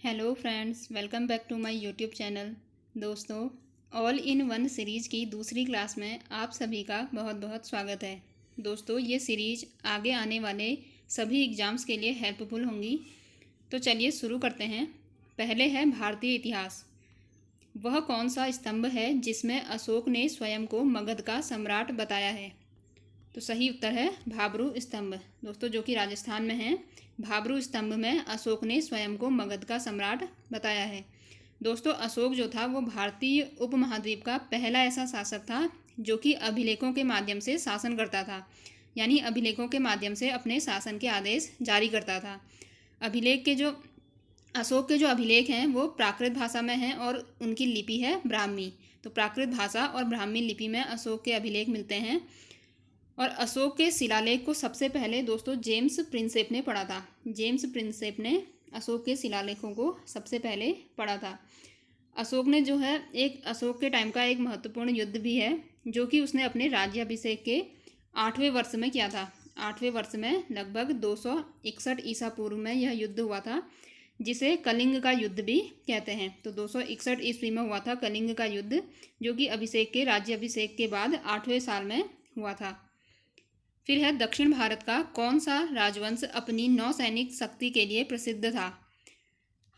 Hello friends, welcome back to my YouTube channel. दोस्तों, all in one series की दूसरी class में आप सभी का बहुत बहुत स्वागत है। दोस्तों, ये सीरीज आगे आने वाले सभी एग्ज़ाम्स के लिए हेल्पफुल होंगी। तो चलिए शुरू करते हैं। पहले है भारतीय इतिहास। वह कौन सा स्तंभ है जिसमें अशोक ने स्वयं को मगध का सम्राट बताया है? तो सही उत्तर है भाबरू स्तंभ। दोस्तों, जो कि राजस्थान में है, भाबरू स्तंभ में अशोक ने स्वयं को मगध का सम्राट बताया है। दोस्तों, अशोक जो था वो भारतीय उपमहाद्वीप का पहला ऐसा शासक था जो कि अभिलेखों के माध्यम से शासन करता था, यानी अभिलेखों के माध्यम से अपने शासन के आदेश जारी करता था। अशोक के जो अभिलेख हैं वो प्राकृत भाषा में हैं और उनकी लिपि है ब्राह्मी। तो प्राकृत भाषा और ब्राह्मी लिपि में अशोक के अभिलेख मिलते हैं। और अशोक के शिलालेख को सबसे पहले दोस्तों जेम्स प्रिंसेप ने पढ़ा था। जेम्स प्रिंसेप ने अशोक के शिलालेखों को सबसे पहले पढ़ा था। अशोक ने जो है अशोक के टाइम का एक महत्वपूर्ण युद्ध भी है जो कि उसने अपने राज्याभिषेक के 8वें वर्ष में किया था। 8वें वर्ष में लगभग 261 ईसा पूर्व में यह युद्ध हुआ था, जिसे कलिंग का युद्ध भी कहते हैं। तो 261 ईस्वी में हुआ था कलिंग का युद्ध, जो कि राज्याभिषेक के बाद 8वें साल में हुआ था। फिर है दक्षिण भारत का कौन सा राजवंश अपनी नौसैनिक शक्ति के लिए प्रसिद्ध था?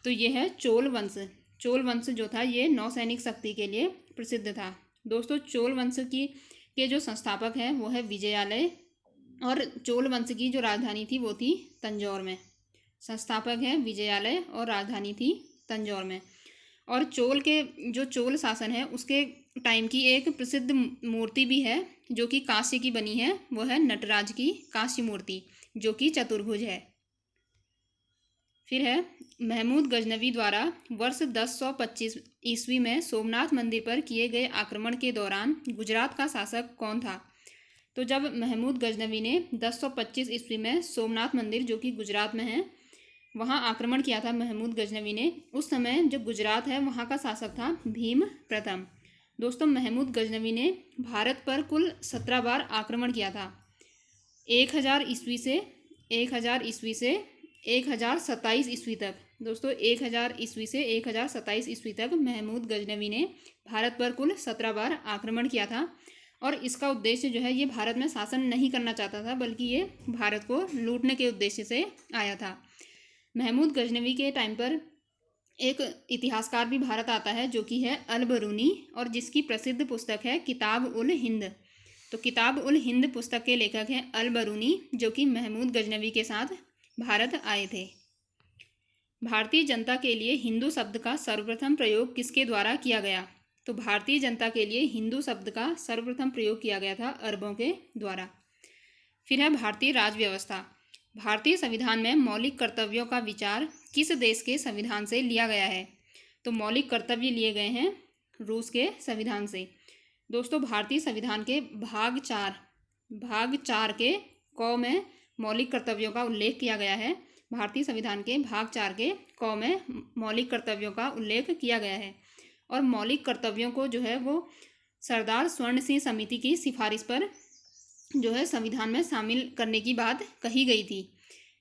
तो ये है चोल वंश। चोल वंश जो था ये नौसैनिक शक्ति के लिए प्रसिद्ध था। दोस्तों, चोल वंश के जो संस्थापक हैं वो है विजयालय, और चोल वंश की जो राजधानी थी वो थी तंजौर में। संस्थापक है विजयालय और राजधानी थी तंजौर में। और चोल शासन है उसके टाइम की एक प्रसिद्ध मूर्ति भी है जो कि कांस्य की बनी है, वो है नटराज की कांस्य मूर्ति जो कि चतुर्भुज है। फिर है महमूद गजनवी द्वारा वर्ष 1025 ईस्वी में सोमनाथ मंदिर पर किए गए आक्रमण के दौरान गुजरात का शासक कौन था? तो जब महमूद गजनवी ने 1025 ईस्वी में सोमनाथ मंदिर जो कि गुजरात में है वहाँ आक्रमण किया था महमूद गजनवी ने, उस समय जो गुजरात है वहाँ का शासक था भीम प्रथम। दोस्तों, महमूद गजनवी ने भारत पर कुल 17 बार आक्रमण किया था। 1000 ईस्वी से 1027 ईस्वी तक। दोस्तों, 1000 ईस्वी से 1027 ईस्वी तक महमूद गजनवी ने भारत पर कुल 17 बार आक्रमण किया था। और इसका उद्देश्य जो है ये भारत में शासन नहीं करना चाहता था, बल्कि ये भारत को लूटने के उद्देश्य से आया था। महमूद गजनवी के टाइम पर एक इतिहासकार भी भारत आता है जो कि है अल बरूनी, और जिसकी प्रसिद्ध पुस्तक है किताब उल हिंद। तो किताब उल हिंद पुस्तक के लेखक हैं अल बरूनी, जो कि महमूद गजनवी के साथ भारत आए थे। भारतीय जनता के लिए हिंदू शब्द का सर्वप्रथम प्रयोग किसके द्वारा किया गया? तो भारतीय जनता के लिए हिंदू शब्द का सर्वप्रथम प्रयोग किया गया था अरबों के द्वारा। फिर है भारतीय राज्य व्यवस्था। भारतीय संविधान में मौलिक कर्तव्यों का विचार किस देश के संविधान से लिया गया है? तो मौलिक कर्तव्य लिए गए हैं रूस के संविधान से। दोस्तों, भारतीय संविधान के भाग 4 के क में मौलिक कर्तव्यों का उल्लेख किया गया है। भारतीय संविधान के भाग 4 के क में मौलिक कर्तव्यों का उल्लेख किया गया है। और मौलिक कर्तव्यों को जो है वो सरदार स्वर्ण सिंह समिति की सिफारिश पर जो है संविधान में शामिल करने की बात कही गई थी।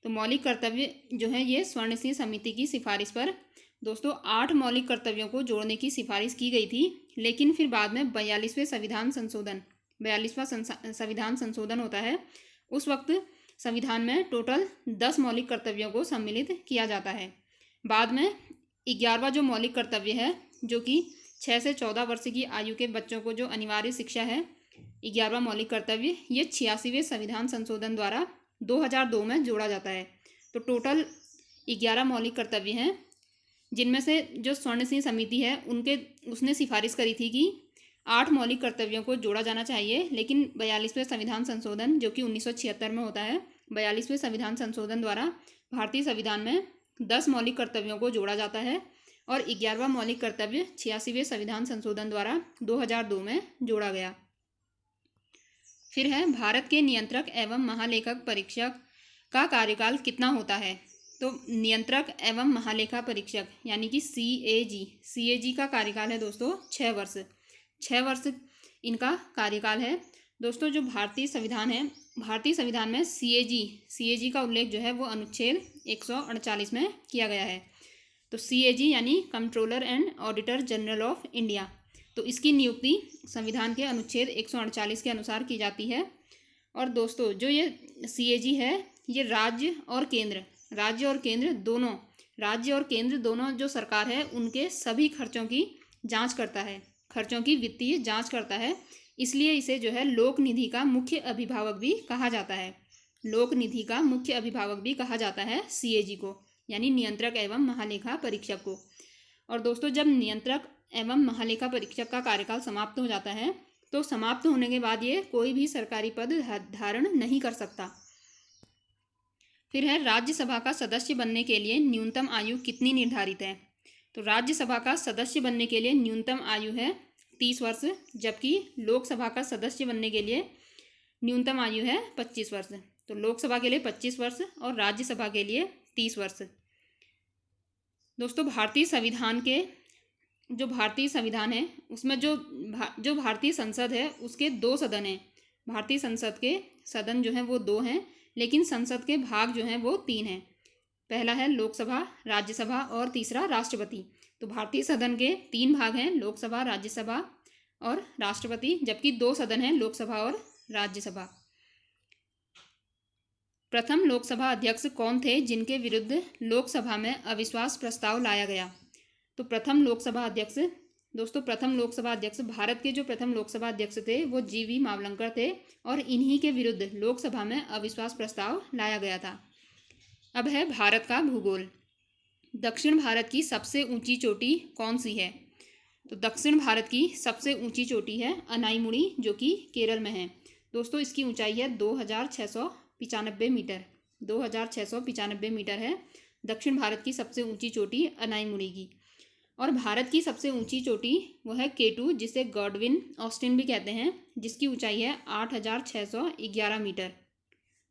तो मौलिक कर्तव्य जो है ये स्वर्ण सिंह समिति की सिफारिश पर दोस्तों 8 मौलिक कर्तव्यों को जोड़ने की सिफारिश की गई थी, लेकिन फिर बाद में 42वां संविधान संशोधन होता है। उस वक्त संविधान में टोटल 10 मौलिक कर्तव्यों को सम्मिलित किया जाता है। बाद में 11वां जो मौलिक कर्तव्य है, जो कि 6 से 14 वर्ष की आयु के बच्चों को जो अनिवार्य शिक्षा है, 11वां मौलिक कर्तव्य ये 86वें संविधान संशोधन द्वारा 2002 में जोड़ा जाता है। तो टोटल 11 मौलिक कर्तव्य हैं, जिनमें से जो स्वर्ण सिंह समिति है उसने सिफारिश करी थी कि 8 मौलिक कर्तव्यों को जोड़ा जाना चाहिए, लेकिन 42वें संविधान संशोधन जो कि 1976 में होता है, 42वें संविधान संशोधन द्वारा भारतीय संविधान में 10 मौलिक कर्तव्यों को जोड़ा जाता है और 11वां मौलिक कर्तव्य 86वें संविधान संशोधन द्वारा 2002 में जोड़ा गया। फिर है भारत के नियंत्रक एवं महालेखक परीक्षक का कार्यकाल कितना होता है? तो नियंत्रक एवं महालेखा परीक्षक यानी कि CAG का कार्यकाल है दोस्तों 6 वर्ष। 6 वर्ष इनका कार्यकाल है। दोस्तों, जो भारतीय संविधान है, भारतीय संविधान में CAG का उल्लेख जो है वो अनुच्छेद 138 में किया गया है। तो CAG यानी controller and auditor general of India. तो इसकी नियुक्ति संविधान के अनुच्छेद 148 के अनुसार की जाती है। और दोस्तों जो ये CAG है ये राज्य और केंद्र दोनों जो सरकार है उनके सभी खर्चों की जांच करता है, खर्चों की वित्तीय जांच करता है। इसलिए इसे जो है लोक निधि का मुख्य अभिभावक भी कहा जाता है। लोक निधि का मुख्य अभिभावक भी कहा जाता है CAG को, यानी नियंत्रक एवं महालेखा परीक्षक को। और दोस्तों जब नियंत्रक एवं महालेखा परीक्षक का कार्यकाल समाप्त हो जाता है तो समाप्त होने के बाद ये कोई भी सरकारी पद धारण नहीं कर सकता। फिर है राज्यसभा का सदस्य बनने के लिए न्यूनतम आयु कितनी निर्धारित है। तो राज्यसभा का सदस्य बनने के लिए न्यूनतम आयु है 30 वर्ष, जबकि लोकसभा का सदस्य बनने के लिए न्यूनतम आयु है 25 वर्ष। तो लोकसभा के लिए 25 वर्ष और राज्यसभा के लिए 30 वर्ष। दोस्तों भारतीय संविधान है उसमें जो भारतीय संसद है उसके 2 सदन हैं। भारतीय संसद के सदन जो हैं वो 2 हैं, लेकिन संसद के भाग जो हैं वो 3 हैं। पहला है लोकसभा, राज्यसभा और तीसरा राष्ट्रपति। तो भारतीय सदन के 3 भाग हैं, लोकसभा, राज्यसभा और राष्ट्रपति, जबकि 2 सदन हैं, लोकसभा और राज्यसभा। प्रथम लोकसभा अध्यक्ष कौन थे जिनके विरुद्ध लोकसभा में अविश्वास प्रस्ताव लाया गया। तो प्रथम लोकसभा अध्यक्ष भारत के जो प्रथम लोकसभा अध्यक्ष थे वो GV मावलंकर थे और इन्हीं के विरुद्ध लोकसभा में अविश्वास प्रस्ताव लाया गया था। अब है भारत का भूगोल। दक्षिण भारत की सबसे ऊंची चोटी कौन सी है। तो दक्षिण भारत की सबसे ऊंची चोटी है अनाईमुड़ी, जो कि केरल में है। दोस्तों इसकी ऊंचाई है 2695 मीटर। 2695 मीटर है दक्षिण भारत की सबसे ऊंची चोटी अनाईमुड़ी की। और भारत की सबसे ऊंची चोटी वो है K2, जिसे गॉडविन ऑस्टिन भी कहते हैं, जिसकी ऊंचाई है 8611 मीटर।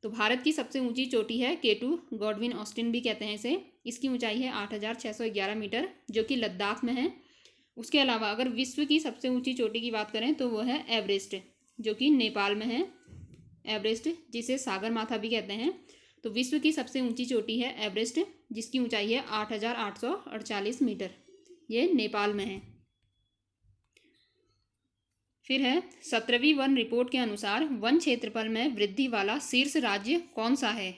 तो भारत की सबसे ऊंची चोटी है K2, गॉडविन ऑस्टिन भी कहते हैं इसे। इसकी ऊंचाई है 8611 मीटर, जो कि लद्दाख में है। उसके अलावा अगर विश्व की सबसे ऊंची चोटी की बात करें तो वो है एवरेस्ट, जो कि नेपाल में है। एवरेस्ट जिसे सागर माथा भी कहते हैं। तो विश्व की सबसे ऊंची चोटी है एवरेस्ट, जिसकी ऊंचाई है 8848 मीटर। ये नेपाल में है। फिर है 17वीं वन रिपोर्ट के अनुसार वन क्षेत्रफल में वृद्धि वाला शीर्ष राज्य कौन सा है।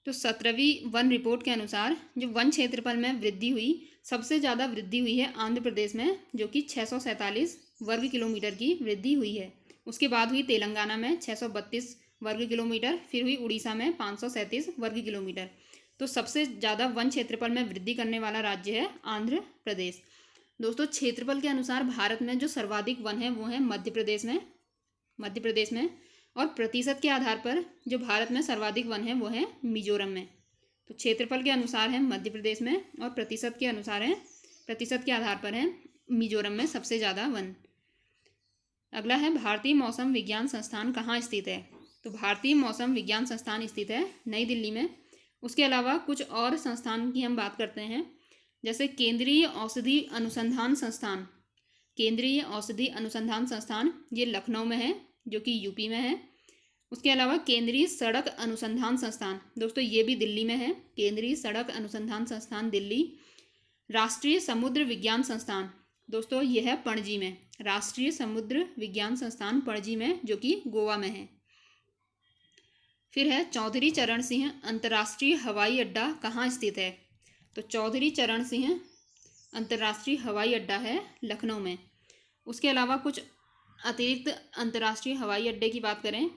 तो 17वीं वन रिपोर्ट के अनुसार जो वन क्षेत्रफल में वृद्धि हुई, सबसे ज़्यादा वृद्धि हुई है आंध्र प्रदेश में, जो कि 647 वर्ग किलोमीटर की वृद्धि हुई है। उसके बाद हुई तेलंगाना में 632 वर्ग किलोमीटर, फिर हुई उड़ीसा में 537 वर्ग किलोमीटर। तो सबसे ज़्यादा वन क्षेत्रफल में वृद्धि करने वाला राज्य है आंध्र प्रदेश। दोस्तों क्षेत्रफल के अनुसार भारत में जो सर्वाधिक वन है वो है मध्य प्रदेश में। और प्रतिशत के आधार पर जो भारत में सर्वाधिक वन है वो है मिजोरम में। तो क्षेत्रफल के अनुसार है मध्य प्रदेश में और प्रतिशत के आधार पर है मिजोरम में सबसे ज़्यादा वन। अगला है भारतीय मौसम विज्ञान संस्थान कहाँ स्थित है। तो भारतीय मौसम विज्ञान संस्थान स्थित है नई दिल्ली में। उसके अलावा कुछ और संस्थान की हम बात करते हैं, जैसे केंद्रीय औषधि अनुसंधान संस्थान ये लखनऊ में है, जो कि यूपी में है। उसके अलावा केंद्रीय सड़क अनुसंधान संस्थान, दोस्तों ये भी दिल्ली में है। केंद्रीय सड़क अनुसंधान संस्थान दिल्ली। राष्ट्रीय समुद्र विज्ञान संस्थान, दोस्तों ये है पणजी में। राष्ट्रीय समुद्र विज्ञान संस्थान पणजी में, जो कि गोवा में है। फिर है चौधरी चरण सिंह अंतर्राष्ट्रीय हवाई अड्डा कहाँ स्थित है। तो चौधरी चरण सिंह अंतर्राष्ट्रीय हवाई अड्डा है लखनऊ में। उसके अलावा कुछ अतिरिक्त अंतर्राष्ट्रीय हवाई अड्डे की बात करें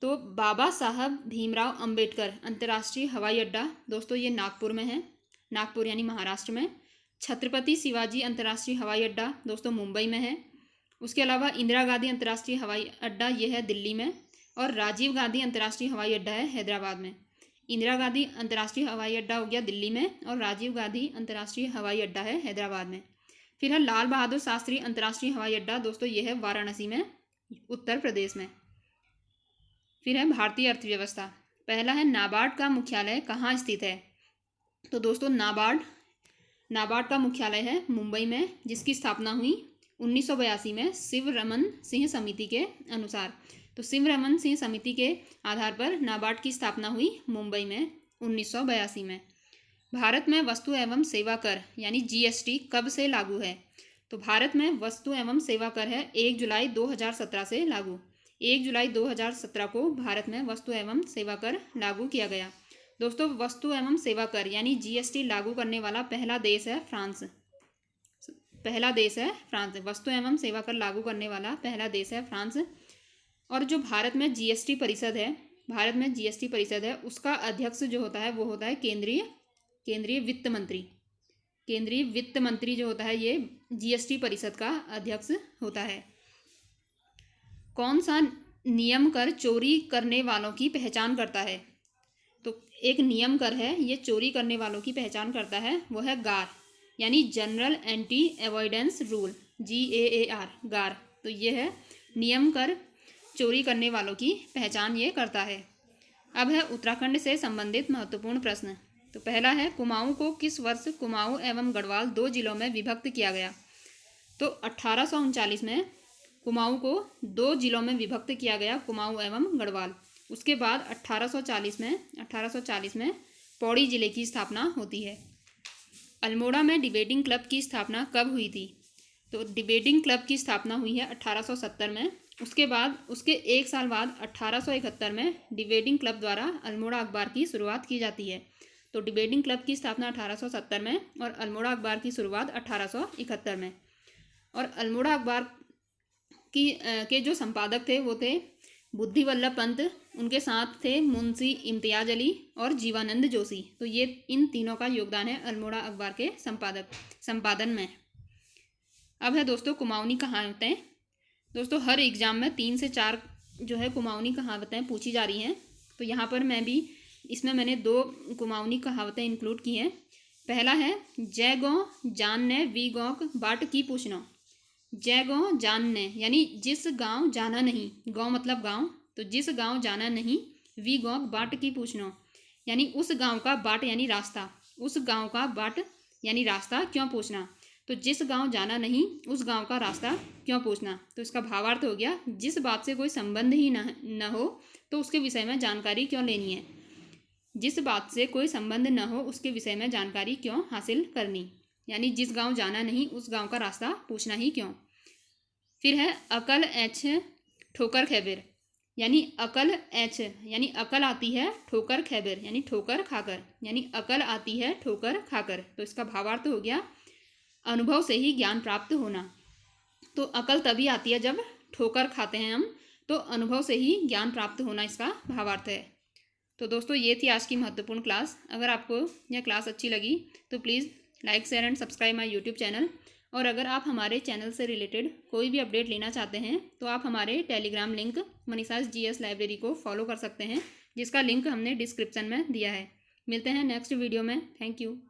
तो बाबा साहब भीमराव अंबेडकर अंतर्राष्ट्रीय हवाई अड्डा, दोस्तों ये नागपुर में है। नागपुर यानी महाराष्ट्र में। छत्रपति शिवाजी अंतर्राष्ट्रीय हवाई अड्डा, दोस्तों मुंबई में है। उसके अलावा इंदिरा गांधी अंतर्राष्ट्रीय हवाई अड्डा ये है दिल्ली में। और राजीव गांधी अंतर्राष्ट्रीय हवाई अड्डा है हैदराबाद में। इंदिरा गांधी अंतर्राष्ट्रीय हवाई अड्डा हो गया दिल्ली में और राजीव गांधी अंतर्राष्ट्रीय हवाई अड्डा है हैदराबाद में। फिर है लाल बहादुर शास्त्री अंतर्राष्ट्रीय हवाई अड्डा, दोस्तों ये है वाराणसी में, उत्तर प्रदेश में। फिर है भारतीय अर्थव्यवस्था। पहला है नाबार्ड का मुख्यालय कहाँ स्थित है। तो दोस्तों नाबार्ड का मुख्यालय है मुंबई में, जिसकी स्थापना हुई 1982 में शिवरमन सिंह समिति के अनुसार। तो शिवरमन सिंह समिति के आधार पर नाबार्ड की स्थापना हुई मुंबई में 1982 में। भारत में वस्तु एवं सेवा कर यानी जीएसटी कब से लागू है? तो भारत में वस्तु एवं सेवा कर है 1 जुलाई 2017 से लागू। 1 जुलाई 2017 को भारत में वस्तु एवं सेवा कर लागू किया गया। दोस्तों, वस्तु एवं सेवा कर यानी जीएसटी लागू करने वाला पहला देश है फ्रांस। पहला देश है फ्रांस। वस्तु एवं सेवा कर लागू करने वाला पहला देश है फ्रांस। और जो भारत में जीएसटी परिषद है उसका अध्यक्ष जो होता है वो होता है केंद्रीय वित्त मंत्री। केंद्रीय वित्त मंत्री जो होता है ये जीएसटी परिषद का अध्यक्ष होता है। कौन सा नियम कर चोरी करने वालों की पहचान करता है? तो एक नियम कर है ये चोरी करने वालों की पहचान करता है, वो है गार यानी general anti avoidance rule, GAAR, गार। तो ये है नियम कर चोरी करने वालों की पहचान ये करता है। अब है उत्तराखंड से संबंधित महत्वपूर्ण प्रश्न। तो पहला है, कुमाऊं को किस वर्ष कुमाऊं एवं गढ़वाल 2 जिलों में विभक्त किया गया? तो 1839 में कुमाऊं को 2 जिलों में विभक्त किया गया, कुमाऊं एवं गढ़वाल। उसके बाद 1840 में पौड़ी जिले की स्थापना होती है। अल्मोड़ा में डिबेटिंग क्लब की स्थापना कब हुई थी? तो डिबेटिंग क्लब की स्थापना हुई है 1870 में। उसके बाद उसके एक साल बाद 1871 में डिबेटिंग क्लब द्वारा अल्मोड़ा अखबार की शुरुआत की जाती है। तो डिबेटिंग क्लब की स्थापना 1870 में और अल्मोड़ा अखबार की शुरुआत 1871 में। और अल्मोड़ा अखबार के जो संपादक थे वो थे बुद्धि वल्लभ पंत, उनके साथ थे मुंशी इम्तियाज अली और जीवानंद जोशी। तो ये इन तीनों का योगदान है अल्मोड़ा अखबार के संपादन में। अब है दोस्तों कुमाऊनी कहावतें। दोस्तों, हर एग्जाम में 3 से 4 जो है कुमाऊनी कहावतें पूछी जा रही हैं। तो यहाँ पर मैंने 2 कुमाऊनी कहावतें इंक्लूड की हैं। पहला है, जय गौ जानने वी गौक बाट की पूछना। जय गौ जानने यानी जिस गांव जाना नहीं, गौ मतलब गांव, तो जिस गांव जाना नहीं, वी गौक बाट की पूछना यानी उस गांव का बाट यानी रास्ता, उस गांव का बाट यानी रास्ता क्यों पूछना। तो जिस गांव जाना नहीं उस गांव का रास्ता क्यों पूछना। तो इसका भावार्थ हो गया, जिस बात से कोई संबंध ही न हो तो उसके विषय में जानकारी क्यों लेनी है। जिस बात से कोई संबंध न हो उसके विषय में जानकारी क्यों हासिल करनी, यानी जिस गांव जाना नहीं उस गांव का रास्ता पूछना ही क्यों। फिर है, अकल ऐछ ठोकर खैबर यानी अकल ऐछ यानी अकल आती है, ठोकर खैबर यानी ठोकर खाकर, यानी अकल आती है ठोकर खाकर। तो इसका भावार्थ हो गया, अनुभव से ही ज्ञान प्राप्त होना। तो अकल तभी आती है जब ठोकर खाते हैं हम, तो अनुभव से ही ज्ञान प्राप्त होना इसका भावार्थ है। तो दोस्तों, ये थी आज की महत्वपूर्ण क्लास। अगर आपको यह क्लास अच्छी लगी तो please like share and subscribe my YouTube channel. और अगर आप हमारे चैनल से रिलेटेड कोई भी अपडेट लेना चाहते हैं तो आप हमारे टेलीग्राम लिंक मनीषास GS लाइब्रेरी को फॉलो कर सकते हैं, जिसका लिंक हमने डिस्क्रिप्शन में दिया है। मिलते हैं नेक्स्ट वीडियो में। Thank you.